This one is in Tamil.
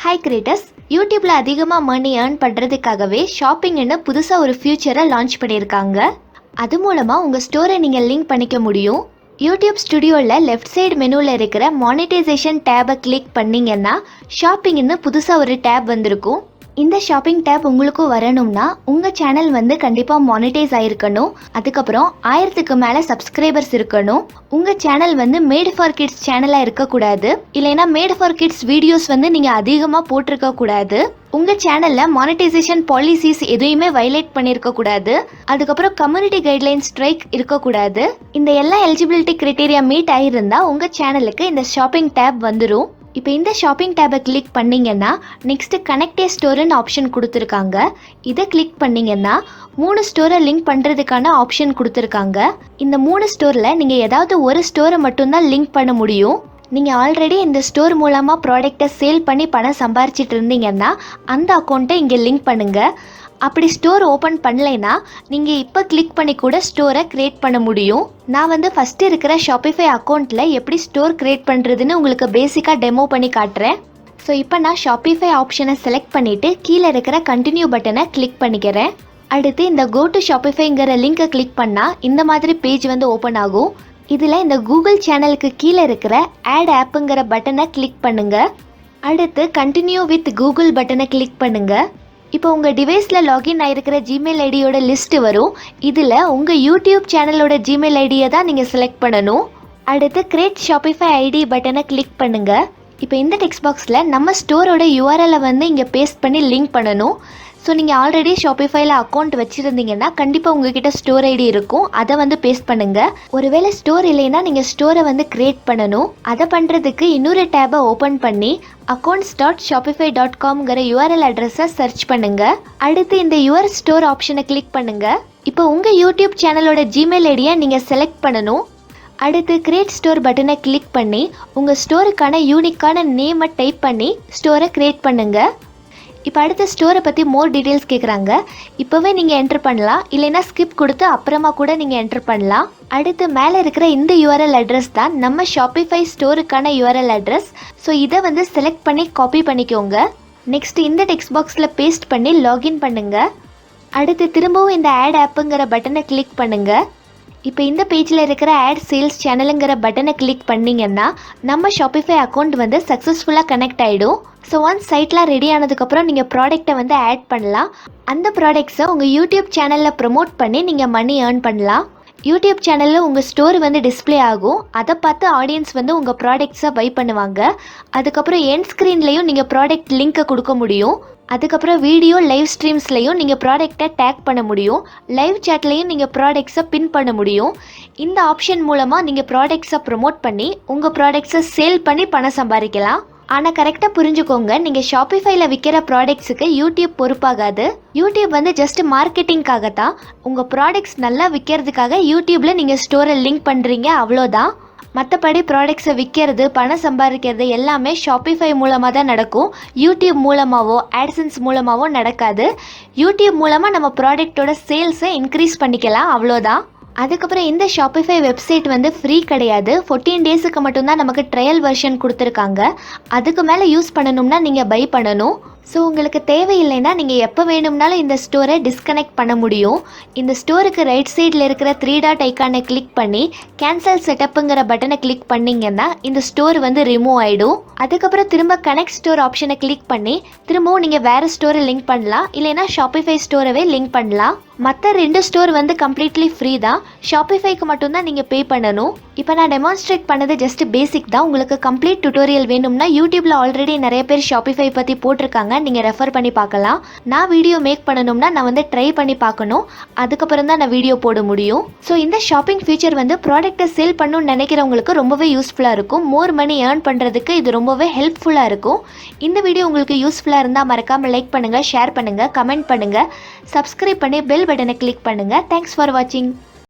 ஹாய் கிரியேட்டர்ஸ், யூடியூப்ல அதிகமாக மணி ஏர்ன் பண்ணுறதுக்காகவே ஷாப்பிங்னு புதுசாக ஒரு ஃபியூச்சரை லான்ச் பண்ணியிருக்காங்க. அது மூலமாக உங்கள் ஸ்டோரை நீங்கள் லிங்க் பண்ணிக்க முடியும். யூடியூப் ஸ்டுடியோவில் லெஃப்ட் சைடு மெனுவில் இருக்கிற மானிட்டைசேஷன் டேபை கிளிக் பண்ணிங்கன்னா ஷாப்பிங்னு புதுசாக ஒரு டேப் வந்திருக்கும். இந்த ஷாப்பிங் டேப் உங்களுக்கும் வரணும்னா உங்கள் சேனல் கண்டிப்பாக மானிட்டைஸ் ஆகிருக்கணும். அதுக்கப்புறம் 1000க்கு மேலே சப்ஸ்கிரைபர்ஸ் இருக்கணும். உங்கள் சேனல் மேட் ஃபார் கிட்ஸ் சேனலாக இருக்கக்கூடாது. இல்லைன்னா மேட் ஃபார் கிட்ஸ் வீடியோஸ் நீங்கள் அதிகமாக போட்டிருக்க கூடாது. உங்கள் சேனலில் மானிட்டைசேஷன் பாலிசிஸ் எதையுமே வயலேட் பண்ணியிருக்க கூடாது. அதுக்கப்புறம் கம்யூனிட்டி கைட்லைன்ஸ் ஸ்ட்ரைக் இருக்கக்கூடாது. இந்த எல்லா எலிஜிபிலிட்டி கிரைட்டீரியா மீட் ஆகியிருந்தா உங்கள் சேனலுக்கு இந்த ஷாப்பிங் டேப் வந்துடும். இப்போ இந்த ஷாப்பிங் டேபை கிளிக் பண்ணிங்கன்னா நெக்ஸ்ட்டு கனெக்ட் ஏ ஸ்டோர்னு ஆப்ஷன் கொடுத்துருக்காங்க. இதை கிளிக் பண்ணிங்கன்னா 3 ஸ்டோரை லிங்க் பண்ணுறதுக்கான ஆப்ஷன் கொடுத்துருக்காங்க. இந்த 3 ஸ்டோரில் நீங்கள் ஏதாவது ஒரு ஸ்டோரை மட்டும்தான் லிங்க் பண்ண முடியும். நீங்கள் ஆல்ரெடி இந்த ஸ்டோர் மூலமாக ப்ராடக்டை சேல் பண்ணி பணம் சம்பாரிச்சிட்டு இருந்தீங்கன்னா அந்த அக்கௌண்ட்டை இங்கே லிங்க் பண்ணுங்கள். அப்படி ஸ்டோர் ஓப்பன் பண்ணலைன்னா நீங்கள் இப்போ கிளிக் பண்ணி கூட ஸ்டோரை க்ரியேட் பண்ண முடியும். நான் ஃபஸ்ட்டு இருக்கிற ஷாப்பிஃபை அக்கௌண்ட்டில் எப்படி ஸ்டோர் க்ரியேட் பண்ணுறதுன்னு உங்களுக்கு பேசிக்காக டெமோ பண்ணி காட்டுறேன். ஸோ இப்போ நான் ஷாப்பிஃபை ஆப்ஷனை செலக்ட் பண்ணிவிட்டு கீழே இருக்கிற கண்டினியூ பட்டனை கிளிக் பண்ணிக்கிறேன். அடுத்து இந்த கோ டு ஷாப்பிஃபைங்கிற லிங்கை கிளிக் பண்ணால் இந்த மாதிரி பேஜ் ஓப்பன் ஆகும். இதில் இந்த கூகுள் சேனலுக்கு கீழே இருக்கிற ஆட் ஆப்புங்கிற பட்டனை கிளிக் பண்ணுங்கள். அடுத்து கண்டினியூ வித் கூகுள் பட்டனை கிளிக் பண்ணுங்கள். இப்போ உங்கள் டிவைஸில் லாகின் ஆகிருக்கிற ஜிமெயில் ஐடியோட லிஸ்ட்டு வரும். இதில் உங்கள் யூடியூப் சேனலோட ஜிமெயில் ஐடியை தான் நீங்கள் செலக்ட் பண்ணணும். அடுத்து கிரியேட் ஷாப்பிஃபை ஐடி பட்டனை கிளிக் பண்ணுங்கள். இப்போ இந்த டெக்ஸ்ட் பாக்ஸில் நம்ம ஸ்டோரோட யூஆர்எல்லை இங்கே பேஸ்ட் பண்ணி லிங்க் பண்ணணும். ஸோ நீங்கள் ஆல்ரெடி ஷாப்பிஃபைல அக்கௌண்ட் வச்சுருந்தீங்கன்னா கண்டிப்பாக உங்ககிட்ட ஸ்டோர் ஐடி இருக்கும். அதை பேஸ்ட் பண்ணுங்கள். ஒருவேளை ஸ்டோர் இல்லைன்னா நீங்கள் ஸ்டோரை கிரியேட் பண்ணணும். அதை பண்ணுறதுக்கு இன்னொரு டேபை ஓப்பன் பண்ணி accounts.shopify.comங்கிற யூஆர்எல் அட்ரஸை சர்ச் பண்ணுங்கள். அடுத்து இந்த யுவர் ஸ்டோர் ஆப்ஷனை கிளிக் பண்ணுங்கள். இப்போ உங்கள் யூடியூப் சேனலோட ஜிமெயில் ஐடியை நீங்கள் செலக்ட் பண்ணணும். அடுத்து கிரியேட் ஸ்டோர் பட்டனை கிளிக் பண்ணி உங்கள் ஸ்டோருக்கான யூனிக்கான நேமை டைப் பண்ணி ஸ்டோரை கிரியேட் பண்ணுங்கள். இப்போ அடுத்த ஸ்டோரை பற்றி மோர் டீட்டெயில்ஸ் கேட்குறாங்க. இப்போவே நீங்கள் என்ட்ரு பண்ணலாம், இல்லைன்னா ஸ்கிப் கொடுத்து அப்புறமா கூட நீங்கள் என்ட்ரு பண்ணலாம். அடுத்து மேலே இருக்கிற இந்த யூஆர்எல் அட்ரஸ் தான் நம்ம ஷாப்பிஃபை ஸ்டோருக்கான யூஆர்எல் அட்ரஸ். ஸோ இதை செலக்ட் பண்ணி காப்பி பண்ணிக்கோங்க. நெக்ஸ்ட் இந்த டெக்ஸ்ட் பாக்ஸில் பேஸ்ட் பண்ணி லாகின் பண்ணுங்கள். அடுத்து திரும்பவும் இந்த ஆட் ஆப்புங்கிற பட்டனை கிளிக் பண்ணுங்கள். இப்போ இந்த பேஜில் இருக்கிற ஆட் சேல்ஸ் சேனலுங்கிற பட்டனை கிளிக் பண்ணிங்கன்னா நம்ம ஷாப்பிஃபை அக்கௌண்ட் சக்ஸஸ்ஃபுல்லாக கனெக்ட் ஆகிடும். ஸோ ஒன்ஸ் சைட்லாம் ரெடி ஆனதுக்கப்புறம் நீங்கள் ப்ராடக்ட்டை ஆட் பண்ணலாம். அந்த ப்ராடக்ட்ஸை உங்கள் யூடியூப் சேனலில் ப்ரமோட் பண்ணி நீங்கள் மணி ஏர்ன் பண்ணலாம். யூடியூப் சேனலில் உங்கள் ஸ்டோர் டிஸ்பிளே ஆகும். அதை பார்த்து ஆடியன்ஸ் உங்கள் ப்ராடக்ட்ஸை பை பண்ணுவாங்க. அதுக்கப்புறம் எண்ட் ஸ்க்ரீன்லேயும் நீங்கள் ப்ராடக்ட் லிங்க்கை கொடுக்க முடியும். அதுக்கப்புறம் வீடியோ லைவ் ஸ்ட்ரீம்ஸ்லையும் நீங்கள் ப்ராடக்டை டேக் பண்ண முடியும். லைவ் சேட்லையும் நீங்கள் ப்ராடக்ட்ஸை பின் பண்ண முடியும். இந்த ஆப்ஷன் மூலமாக நீங்கள் ப்ராடக்ட்ஸை ப்ரமோட் பண்ணி உங்கள் ப்ராடக்ட்ஸை சேல் பண்ணி பணம் சம்பாதிக்கலாம். ஆனால் கரெக்டாக புரிஞ்சுக்கோங்க, நீங்கள் ஷாப்பிஃபைல விற்கிற ப்ராடக்ட்ஸுக்கு யூடியூப் பொறுப்பாகாது. யூடியூப் ஜஸ்ட் மார்க்கெட்டிங்காக தான். உங்கள் ப்ராடக்ட்ஸ் நல்லா விற்கிறதுக்காக யூடியூப்பில் நீங்கள் ஸ்டோரை லிங்க் பண்ணுறீங்க, அவ்வளோதான். மற்றபடி ப்ராடக்ட்ஸை விற்கிறது, பணம் சம்பாதிக்கிறது எல்லாமே ஷாப்பிஃபை மூலமாக தான் நடக்கும். யூடியூப் மூலமாகவோ ஆட்சன்ஸ் மூலமாகவோ நடக்காது. யூடியூப் மூலமாக நம்ம ப்ராடக்டோட சேல்ஸை இன்க்ரீஸ் பண்ணிக்கலாம், அவ்வளோதான். அதுக்கப்புறம் இந்த ஷாப்பிஃபை வெப்சைட் ஃப்ரீ கிடையாது. 14 டேஸுக்கு மட்டும்தான் நமக்கு ட்ரையல் வெர்ஷன் கொடுத்துருக்காங்க. அதுக்கு மேலே யூஸ் பண்ணணும்னா நீங்கள் பை பண்ணணும். ஸோ உங்களுக்கு தேவையில்லைன்னா நீங்கள் எப்போ வேணும்னாலும் இந்த ஸ்டோரை டிஸ்கனெக்ட் பண்ண முடியும். இந்த ஸ்டோருக்கு ரைட் சைடில் இருக்கிற 3 டாட் ஐக்கானை கிளிக் பண்ணி கேன்சல் செட்டப்புங்கிற பட்டனை கிளிக் பண்ணிங்கன்னா இந்த ஸ்டோர் ரிமூவ் ஆகிடும். அதுக்கப்புறம் திரும்ப கனெக்ட் ஸ்டோர் ஆப்ஷனை கிளிக் பண்ணி திரும்பவும் நீங்கள் வேறு ஸ்டோரை லிங்க் பண்ணலாம், இல்லைன்னா ஷாப்பிஃபை ஸ்டோரவே லிங்க் பண்ணலாம். மற்ற 2 ஸ்டோர் கம்ப்ளீட்லி ஃப்ரீ தான். ஷாப்பிஃபைக்கு மட்டும்தான் நீங்கள் பே பண்ணணும். இப்போ நான் டெமான்ஸ்ட்ரேட் பண்ணது ஜஸ்ட் பேசிக் தான். உங்களுக்கு கம்ப்ளீட் டுட்டோரியல் வேணும்னா யூடியூப்பில் ஆல்ரெடி நிறைய பேர் ஷாப்பிஃபை பற்றி போட்டிருக்காங்க, நீங்கள் ரெஃபர் பண்ணி பார்க்கலாம். நான் வீடியோ மேக் பண்ணணும்னா நான் ட்ரை பண்ணி பார்க்கணும். அதுக்கப்புறம் தான் நான் வீடியோ போட முடியும். ஸோ இந்த ஷாப்பிங் ஃபீச்சர் ப்ராடக்ட்டை சேல் பண்ணணும்னு நினைக்கிறவங்களுக்கு ரொம்பவே யூஸ்ஃபுல்லாக இருக்கும். மோர் மணி ஏர்ன் பண்ணுறதுக்கு இது ரொம்பவே ஹெல்ப்ஃபுல்லாக இருக்கும். இந்த வீடியோ உங்களுக்கு யூஸ்ஃபுல்லாக இருந்தால் மறக்காமல் லைக் பண்ணுங்கள், ஷேர் பண்ணுங்கள், கமெண்ட் பண்ணுங்கள், சப்ஸ்கிரைப் பண்ணி பெல் பட்டனை கிளிக் பண்ணுங்கள். தேங்க்ஸ் ஃபார் வாட்சிங்.